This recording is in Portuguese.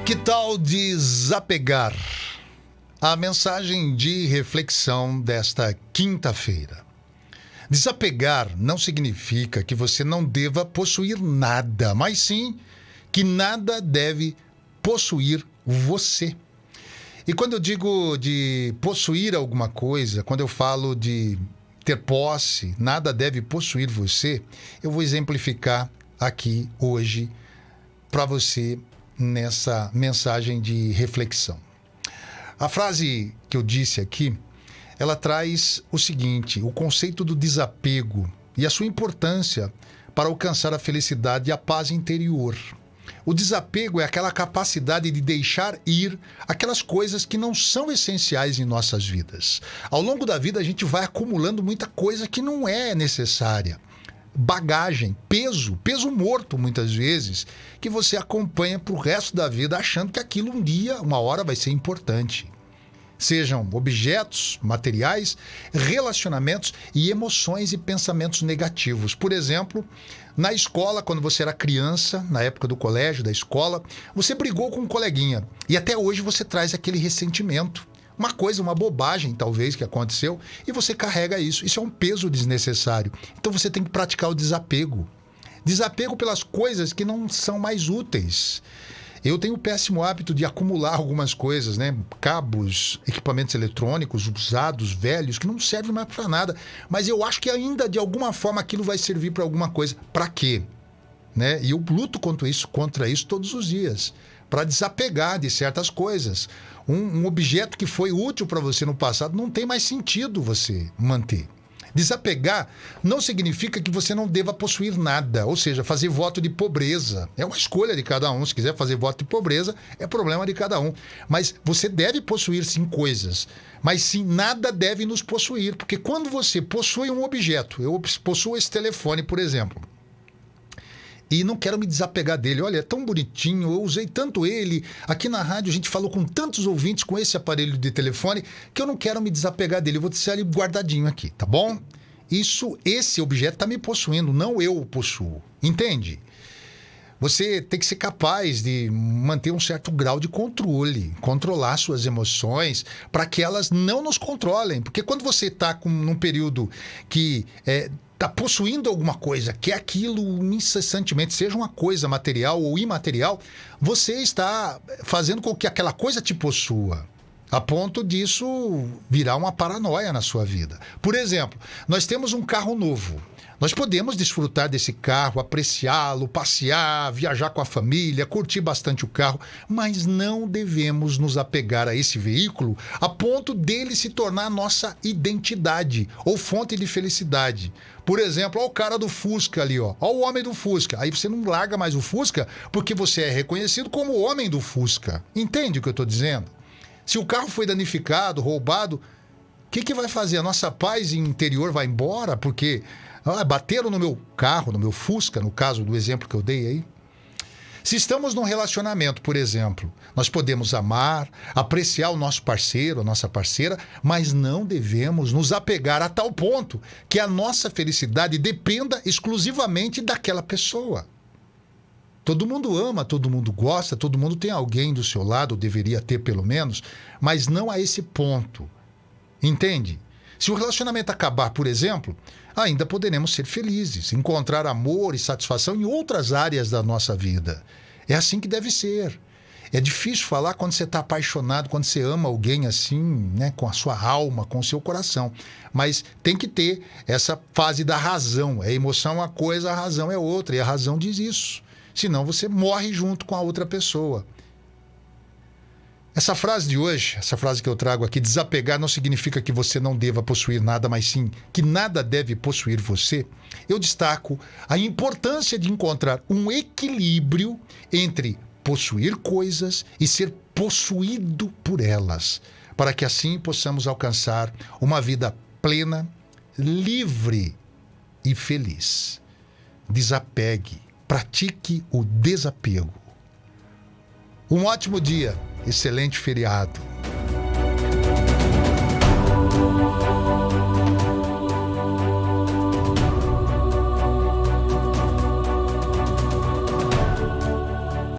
Que tal desapegar? A mensagem de reflexão desta quinta-feira. Desapegar não significa que você não deva possuir nada, mas sim que nada deve possuir você. E quando eu digo de possuir alguma coisa, quando eu falo de ter posse, nada deve possuir você, eu vou exemplificar aqui hoje para você nessa mensagem de reflexão. A frase que eu disse aqui, ela traz o seguinte, o conceito do desapego e a sua importância para alcançar a felicidade e a paz interior. O desapego é aquela capacidade de deixar ir aquelas coisas que não são essenciais em nossas vidas. Ao longo da vida, a gente vai acumulando muita coisa que não é necessária. Bagagem, peso morto muitas vezes, que você acompanha para o resto da vida achando que aquilo um dia, uma hora vai ser importante. Sejam objetos, materiais, relacionamentos e emoções e pensamentos negativos. Por exemplo, na escola, quando você era criança, na época do colégio, da escola, você brigou com um coleguinha e até hoje você traz aquele ressentimento. Uma coisa, uma bobagem talvez que aconteceu e você carrega isso. Isso é um peso desnecessário. Então você tem que praticar o desapego. Desapego pelas coisas que não são mais úteis. Eu tenho o péssimo hábito de acumular algumas coisas, né? Cabos, equipamentos eletrônicos usados, velhos, que não servem mais para nada. Mas eu acho que ainda, de alguma forma, aquilo vai servir para alguma coisa. Para quê? Né? E eu luto contra isso todos os dias. Para desapegar de certas coisas. Um objeto que foi útil para você no passado não tem mais sentido você manter. Desapegar não significa que você não deva possuir nada, ou seja, fazer voto de pobreza. É uma escolha de cada um. Se quiser fazer voto de pobreza, é problema de cada um. Mas você deve possuir sim coisas, mas sim nada deve nos possuir. Porque quando você possui um objeto, eu possuo esse telefone, por exemplo, e não quero me desapegar dele. Olha, é tão bonitinho, eu usei tanto ele. Aqui na rádio a gente falou com tantos ouvintes com esse aparelho de telefone que eu não quero me desapegar dele. Eu vou deixar ele guardadinho aqui, tá bom? Esse objeto está me possuindo, não eu o possuo. Entende? Você tem que ser capaz de manter um certo grau de controle, controlar suas emoções para que elas não nos controlem. Porque quando você está num período que está possuindo alguma coisa, que é aquilo incessantemente, seja uma coisa material ou imaterial, você está fazendo com que aquela coisa te possua, a ponto disso virar uma paranoia na sua vida. Por exemplo, nós temos um carro novo. Nós podemos desfrutar desse carro, apreciá-lo, passear, viajar com a família, curtir bastante o carro, mas não devemos nos apegar a esse veículo a ponto dele se tornar nossa identidade ou fonte de felicidade. Por exemplo, olha o cara do Fusca ali, ó. Olha o homem do Fusca. Aí você não larga mais o Fusca porque você é reconhecido como o homem do Fusca. Entende o que eu estou dizendo? Se o carro foi danificado, roubado, o que vai fazer? A nossa paz interior vai embora porque bateram no meu carro, no meu Fusca, no caso do exemplo que eu dei aí. Se estamos num relacionamento, por exemplo, nós podemos amar, apreciar o nosso parceiro, a nossa parceira, mas não devemos nos apegar a tal ponto que a nossa felicidade dependa exclusivamente daquela pessoa. Todo mundo ama, todo mundo gosta, todo mundo tem alguém do seu lado, deveria ter pelo menos, mas não a esse ponto. Entende? Se o relacionamento acabar, por exemplo, ainda poderemos ser felizes, encontrar amor e satisfação em outras áreas da nossa vida. É assim que deve ser. É difícil falar quando você está apaixonado, quando você ama alguém assim, né, com a sua alma, com o seu coração. Mas tem que ter essa fase da razão. A emoção é uma coisa, a razão é outra. E a razão diz isso. Senão você morre junto com a outra pessoa. Essa frase de hoje, essa frase que eu trago aqui, desapegar não significa que você não deva possuir nada, mas sim que nada deve possuir você. Eu destaco a importância de encontrar um equilíbrio entre possuir coisas e ser possuído por elas, para que assim possamos alcançar uma vida plena, livre e feliz. Desapegue, pratique o desapego. Um ótimo dia, excelente feriado.